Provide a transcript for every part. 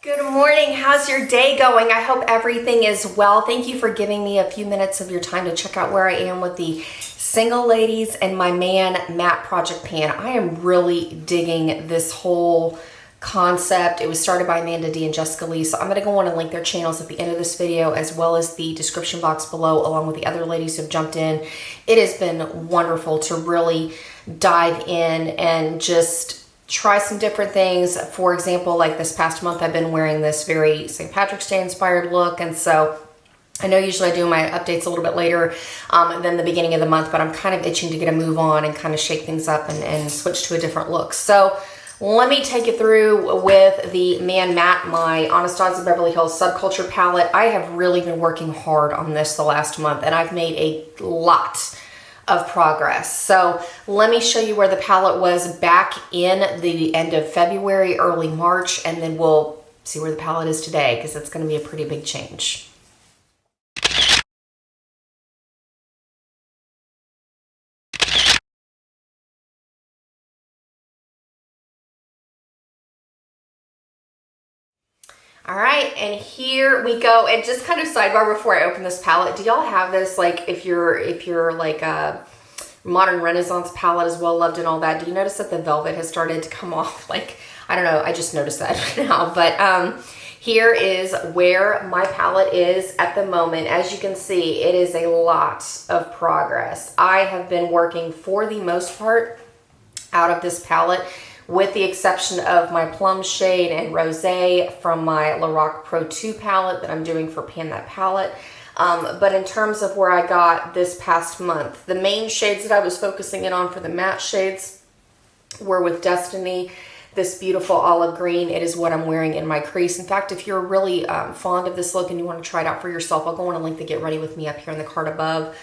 Good morning. How's your day going? I hope everything is well. Thank you for giving me a few minutes of your time to check out where I am with the single ladies and my man matte project pan. I am really digging this whole concept. It was started by Amanda D and Jessica Lee, so I'm going to go on and link their channels at the end of this video as well as the description box below, along with the other ladies who have jumped in. It has been wonderful to really dive in and just try some different things. For example, like this past month, I've been wearing this very St. Patrick's Day inspired look. And so I know usually I do my updates a little bit later than the beginning of the month, but I'm kind of itching to get a move on and kind of shake things up and switch to a different look. So let me take you through with the Man Matte, my Anastasia Beverly Hills Subculture palette. I have really been working hard on this the last month, and I've made a lot of progress. So let me show you where the palette was back in the end of February, early March, and then we'll see where the palette is today, because it's going to be a pretty big change. All right, and here we go. And just kind of sidebar before I open this palette, do y'all have this, like, if you're like a modern Renaissance palette is well loved and all that, do you notice that the velvet has started to come off? Like, I don't know, I just noticed that now. But here is where my palette is at the moment. As you can see, it is a lot of progress. I have been working, for the most part, out of this palette, with the exception of my plum shade and rosé from my Lorac Pro 2 palette that I'm doing for Pan That Palette. But in terms of where I got this past month, the main shades that I was focusing in on for the matte shades were with Destiny, this beautiful olive green. It is what I'm wearing in my crease. In fact, if you're really fond of this look and you want to try it out for yourself, I'll go on and link the Get Ready With Me up here in the card above.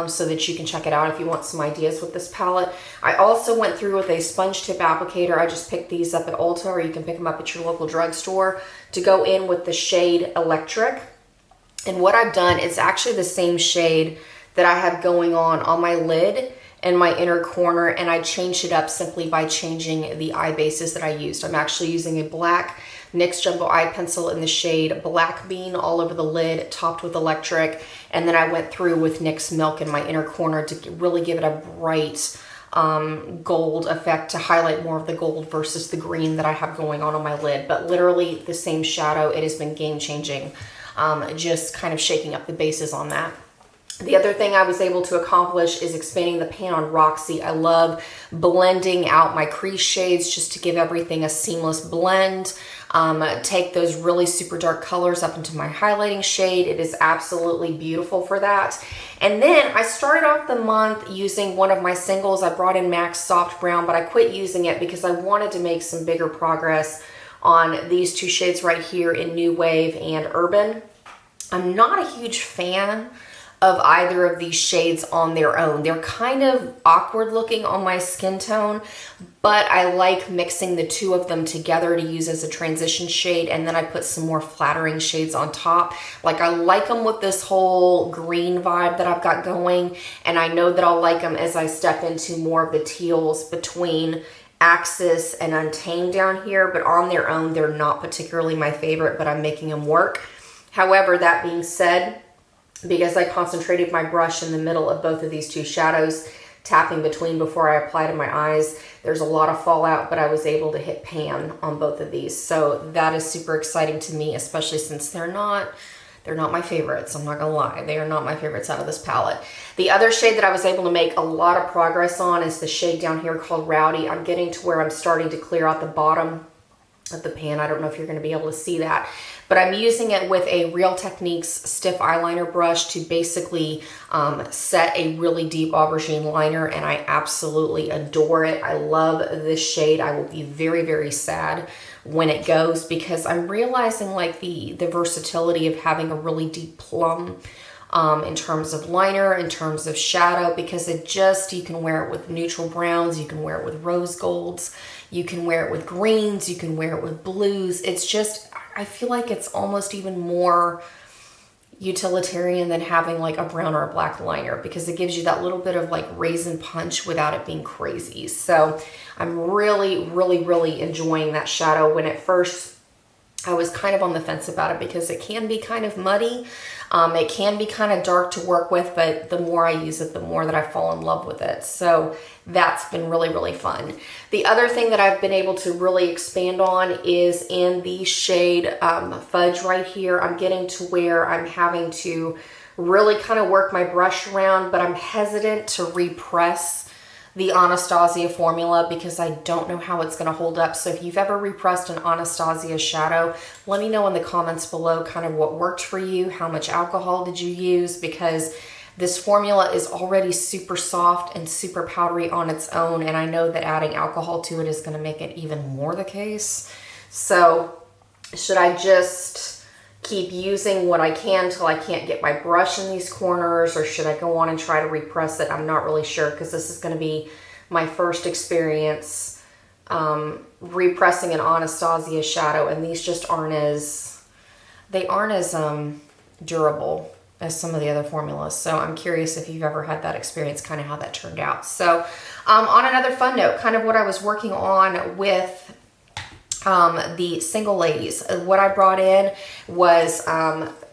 So that you can check it out if you want some ideas with this palette. I also went through with a sponge tip applicator. I just picked these up at Ulta, or you can pick them up at your local drugstore, to go in with the shade Electric. And what I've done is actually the same shade that I have going on my lid and my inner corner, and I changed it up simply by changing the eye bases that I used. I'm actually using a black NYX Jumbo Eye Pencil in the shade Black Bean all over the lid, topped with Electric, and then I went through with NYX Milk in my inner corner to really give it a bright gold effect, to highlight more of the gold versus the green that I have going on my lid. But literally the same shadow. It has been game changing, just kind of shaking up the bases on that. The other thing I was able to accomplish is expanding the pan on Roxy. I love blending out my crease shades just to give everything a seamless blend. Take those really super dark colors up into my highlighting shade. It is absolutely beautiful for that. And then I started off the month using one of my singles. I brought in MAC's Soft Brown, but I quit using it because I wanted to make some bigger progress on these two shades right here in New Wave and Urban. I'm not a huge fan of either of these shades on their own. They're kind of awkward looking on my skin tone, but I like mixing the two of them together to use as a transition shade, and then I put some more flattering shades on top. Like, I like them with this whole green vibe that I've got going, and I know that I'll like them as I step into more of the teals between Axis and Untamed down here, but on their own, they're not particularly my favorite, but I'm making them work. However, that being said, because I concentrated my brush in the middle of both of these two shadows, tapping between before I apply to my eyes, there's a lot of fallout, but I was able to hit pan on both of these. So that is super exciting to me, especially since they're not my favorites. I'm not gonna lie, they are not my favorites out of this palette. The other shade that I was able to make a lot of progress on is the shade down here called Rowdy. I'm getting to where I'm starting to clear out the bottom of the pan. I don't know if you're going to be able to see that, but I'm using it with a Real Techniques stiff eyeliner brush to basically set a really deep aubergine liner, and I absolutely adore it. I love this shade. I will be very, very sad when it goes, because I'm realizing like the versatility of having a really deep plum in terms of liner, in terms of shadow, because it just, you can wear it with neutral browns, you can wear it with rose golds, you can wear it with greens, you can wear it with blues. It's just, I feel like it's almost even more utilitarian than having like a brown or a black liner, because it gives you that little bit of like raisin punch without it being crazy. So I'm really, really, really enjoying that shadow. When it first I was kind of on the fence about it because it can be kind of muddy. It can be kind of dark to work with, but the more I use it, the more that I fall in love with it. So that's been really, really fun. The other thing that I've been able to really expand on is in the shade Fudge right here. I'm getting to where I'm having to really kind of work my brush around, but I'm hesitant to repress the Anastasia formula because I don't know how it's going to hold up. So if you've ever repressed an Anastasia shadow, let me know in the comments below kind of what worked for you. How much alcohol did you use? Because this formula is already super soft and super powdery on its own, and I know that adding alcohol to it is going to make it even more the case. So should I just keep using what I can till I can't get my brush in these corners, or should I go on and try to repress it? I'm not really sure because this is going to be my first experience repressing an Anastasia shadow, and these just aren't as durable as some of the other formulas. So I'm curious if you've ever had that experience, kind of how that turned out. So on another fun note, kind of what I was working on with the single ladies. What I brought in was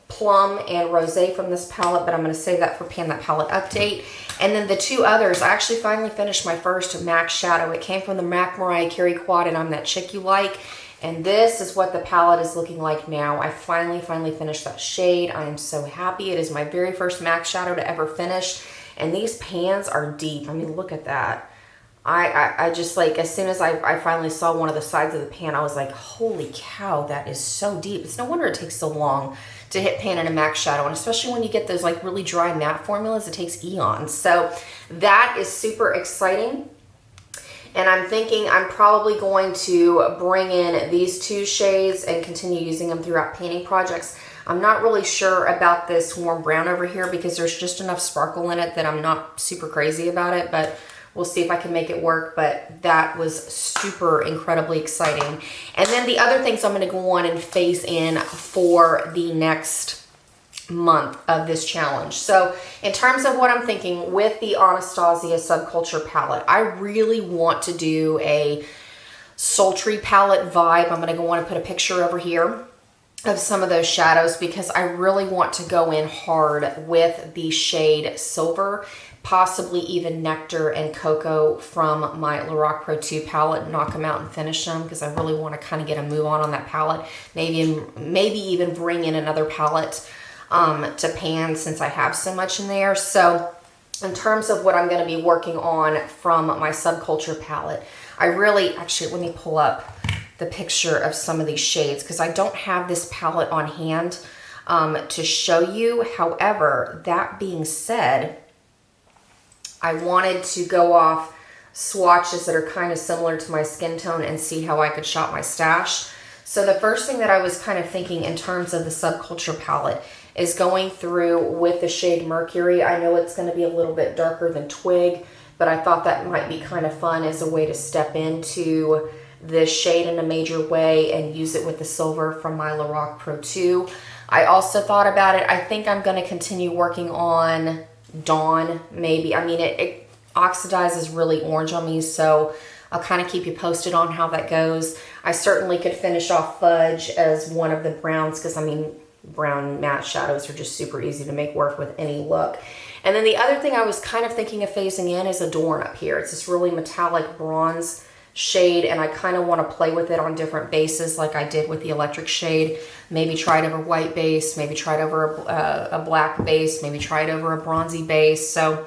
Plum and Rosé from this palette, but I'm going to save that for Pan That Palette Update. And then the two others, I actually finally finished my first MAC shadow. It came from the MAC Mariah Carey Quad, and I'm That Chick You Like. And this is what the palette is looking like now. I finally finished that shade. I am so happy. It is my very first MAC shadow to ever finish. And these pans are deep. I mean, look at that. I just like, as soon as I finally saw one of the sides of the pan, I was like, holy cow, that is so deep. It's no wonder it takes so long to hit pan in a MAC shadow, and especially when you get those like really dry matte formulas, it takes eons. So that is super exciting. And I'm thinking I'm probably going to bring in these two shades and continue using them throughout painting projects. I'm not really sure about this warm brown over here because there's just enough sparkle in it that I'm not super crazy about it, but we'll see if I can make it work. But that was super incredibly exciting. And then the other things I'm going to go on and phase in for the next month of this challenge. So in terms of what I'm thinking with the Anastasia Subculture palette, I really want to do a sultry palette vibe. I'm going to go on and put a picture over here of some of those shadows because I really want to go in hard with the shade Silver, possibly even Nectar and Cocoa from my Lorac Pro 2 palette, knock them out and finish them because I really want to kind of get a move on that palette. Maybe even bring in another palette to pan since I have so much in there. So in terms of what I'm going to be working on from my Subculture palette, I really, actually, let me pull up the picture of some of these shades because I don't have this palette on hand to show you. However, that being said, I wanted to go off swatches that are kind of similar to my skin tone and see how I could shop my stash. So the first thing that I was kind of thinking in terms of the Subculture palette is going through with the shade Mercury. I know it's going to be a little bit darker than Twig, but I thought that might be kind of fun as a way to step into this shade in a major way and use it with the Silver from my Lorac Pro 2. I also thought about it. I think I'm going to continue working on Dawn, maybe. I mean, it oxidizes really orange on me, so I'll kind of keep you posted on how that goes. I certainly could finish off Fudge as one of the browns because, I mean, brown matte shadows are just super easy to make work with any look. And then the other thing I was kind of thinking of phasing in is Adorn up here. It's this really metallic bronze shade, and I kind of want to play with it on different bases like I did with the electric shade. Maybe try it over white base, maybe try it over a black base, maybe try it over a bronzy base. So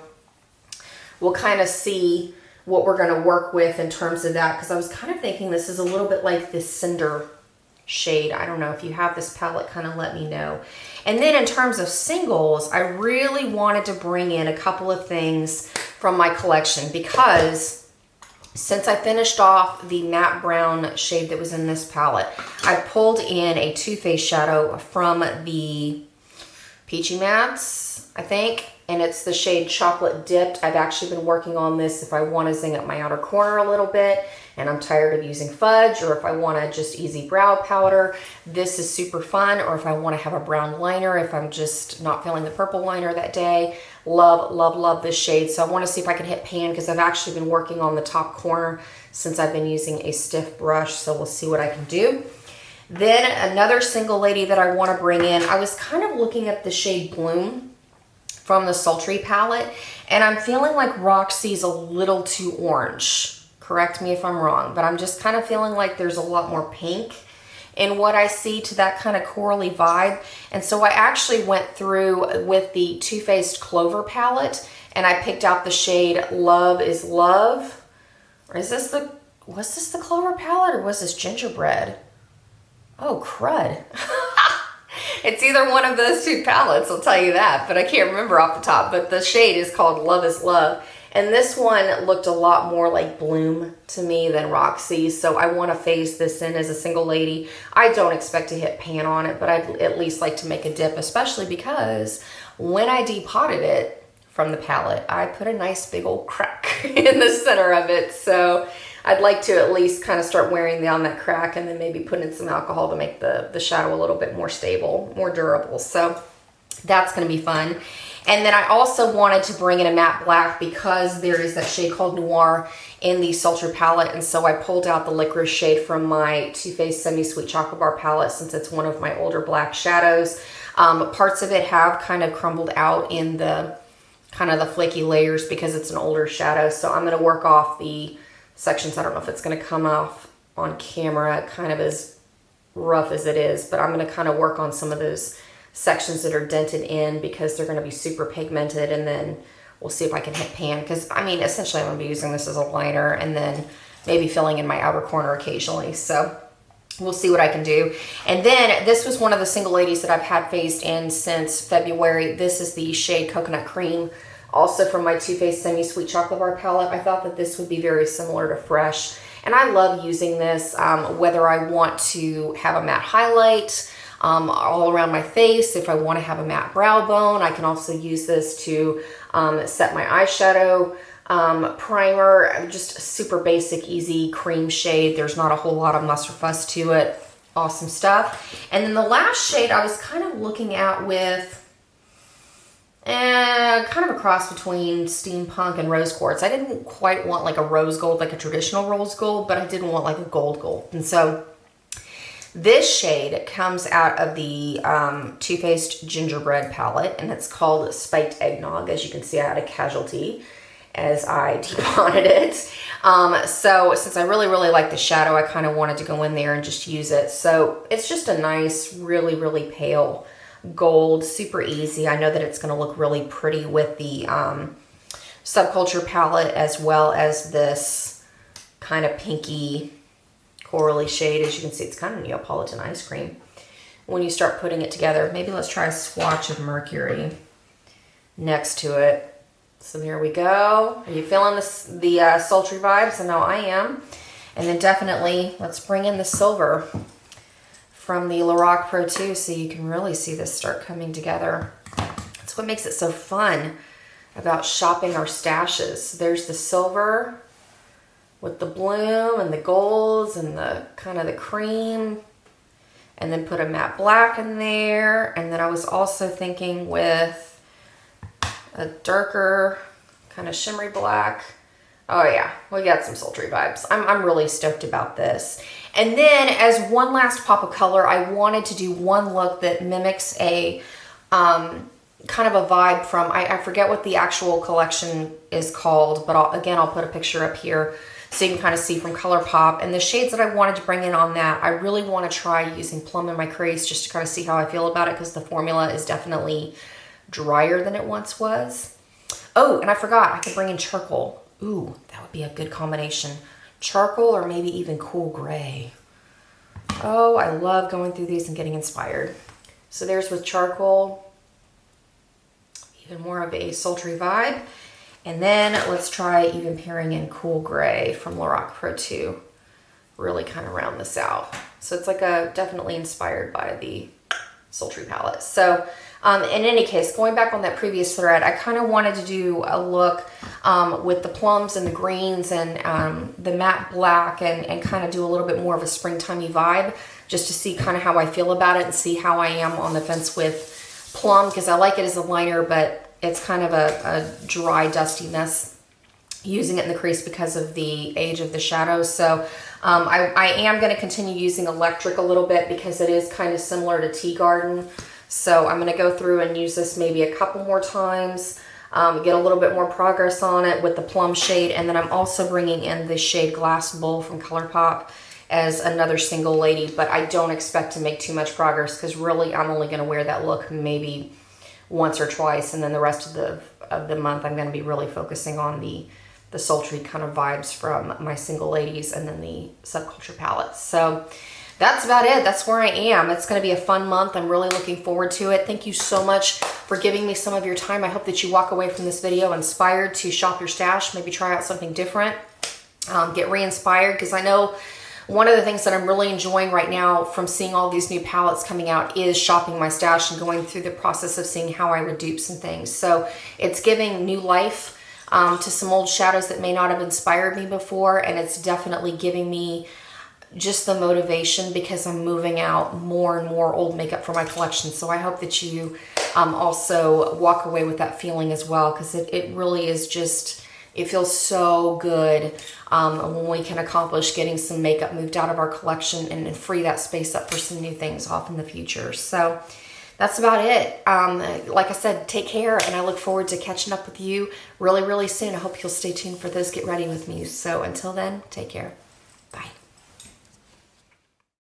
we'll kind of see what we're going to work with in terms of that, because I was kind of thinking this is a little bit like this Cinder shade. I don't know if you have this palette, kind of let me know. And then in terms of singles, I really wanted to bring in a couple of things from my collection because since I finished off the matte brown shade that was in this palette, I pulled in a Too Faced shadow from the Peachy Mattes, I think, and it's the shade Chocolate Dipped. I've actually been working on this if I want to zing up my outer corner a little bit and I'm tired of using Fudge, or if I want to just easy brow powder, this is super fun. Or if I want to have a brown liner, if I'm just not feeling the purple liner that day. Love, love, love this shade. So I want to see if I can hit pan because I've actually been working on the top corner since I've been using a stiff brush. So we'll see what I can do. Then another single lady that I want to bring in, I was kind of looking at the shade Bloom from the Sultry palette, and I'm feeling like Roxy's a little too orange. Correct me if I'm wrong, but I'm just kind of feeling like there's a lot more pink in what I see to that kind of corally vibe. And so I actually went through with the Too Faced Clover palette, and I picked out the shade Love is Love. Or is this the, was this the Clover palette, or was this Gingerbread? Oh, crud. It's either one of those two palettes, I'll tell you that, but I can't remember off the top. But the shade is called Love is Love. And this one looked a lot more like Bloom to me than Roxy, so I want to phase this in as a single lady. I don't expect to hit pan on it, but I'd at least like to make a dip, especially because when I depotted it from the palette, I put a nice big old crack in the center of it. So I'd like to at least kind of start wearing down that crack and then maybe put in some alcohol to make the shadow a little bit more stable, more durable. So that's going to be fun. And then I also wanted to bring in a matte black because there is that shade called Noir in the Subculture palette. And so I pulled out the licorice shade from my Too Faced Semi-Sweet Chocolate Bar palette since it's one of my older black shadows. Parts of it have kind of crumbled out in the kind of the flaky layers because it's an older shadow. So I'm going to work off the sections. I don't know if it's going to come off on camera kind of as rough as it is, but I'm going to kind of work on some of those sections that are dented in because they're going to be super pigmented, and then we'll see if I can hit pan because I mean essentially I'm going to be using this as a liner and then maybe filling in my outer corner occasionally, so we'll see what I can do. And then this was one of the single ladies that I've had phased in since February. This is the shade Coconut Cream, also from my Too Faced Semi-Sweet Chocolate Bar palette. I thought that this would be very similar to Fresh, and I love using this whether I want to have a matte highlight all around my face. If I want to have a matte brow bone, I can also use this to set my eyeshadow primer. Just a super basic, easy cream shade. There's not a whole lot of muss or fuss to it. Awesome stuff. And then the last shade I was kind of looking at with kind of a cross between Steampunk and Rose Quartz. I didn't quite want like a rose gold, like a traditional rose gold, but I didn't want like a gold. And so this shade comes out of the Too Faced Gingerbread palette, and it's called Spiked Eggnog. As you can see, I had a casualty as I depotted it. So since I really like the shadow, I kind of wanted to go in there and just use it. So it's just a nice, really pale gold, super easy. I know that it's going to look really pretty with the Subculture palette, as well as this kind of pinky corally shade. As you can see, it's kind of Neapolitan ice cream when you start putting it together. Maybe let's try a swatch of Mercury next to it. So there we go. Are you feeling this, the sultry vibes? I know I am. And then definitely let's bring in the silver from the Lorac Pro 2 so you can really see this start coming together. That's what makes it so fun about shopping our stashes. There's the silver with the bloom and the golds and the kind of the cream, and then put a matte black in there. And then I was also thinking with a darker kind of shimmery black. Oh yeah, we got some sultry vibes. I'm really stoked about this. And then as one last pop of color, I wanted to do one look that mimics a kind of a vibe from, I forget what the actual collection is called, but I'll put a picture up here so you can kind of see from ColourPop. And the shades that I wanted to bring in on that, I really want to try using Plum in my crease just to kind of see how I feel about it, because the formula is definitely drier than it once was. Oh, and I forgot, I could bring in charcoal. Ooh, that would be a good combination. Charcoal or maybe even cool gray. Oh, I love going through these and getting inspired. So there's with charcoal, even more of a sultry vibe. And then let's try even pairing in cool gray from Lorac Pro 2. Really kind of round this out. So it's like definitely inspired by the sultry palette. So in any case, going back on that previous thread, I kind of wanted to do a look with the plums and the greens and the matte black and kind of do a little bit more of a springtimey vibe, just to see kind of how I feel about it and see how I am on the fence with plum, because I like it as a liner, but it's kind of a dry, dusty mess using it in the crease because of the age of the shadows. So I am going to continue using electric a little bit because it is kind of similar to Tea Garden. So I'm going to go through and use this maybe a couple more times, get a little bit more progress on it with the plum shade. And then I'm also bringing in the shade Glass Bowl from ColourPop as another single lady, but I don't expect to make too much progress because really I'm only going to wear that look maybe once or twice, and then the rest of the month I'm going to be really focusing on the sultry kind of vibes from my single ladies and then the Subculture palette. So that's about it. That's where I am. It's going to be a fun month. I'm really looking forward to it. Thank you so much for giving me some of your time. I hope that you walk away from this video inspired to shop your stash, maybe try out something different, get re-inspired, because I know one of the things that I'm really enjoying right now from seeing all these new palettes coming out is shopping my stash and going through the process of seeing how I would dupe some things. So it's giving new life to some old shadows that may not have inspired me before, and it's definitely giving me just the motivation because I'm moving out more and more old makeup for my collection. So I hope that you also walk away with that feeling as well, because it really is just, it feels so good when we can accomplish getting some makeup moved out of our collection and free that space up for some new things off in the future. So that's about it. Like I said, take care, and I look forward to catching up with you really, really soon. I hope you'll stay tuned for those Get Ready With Me. So until then, take care.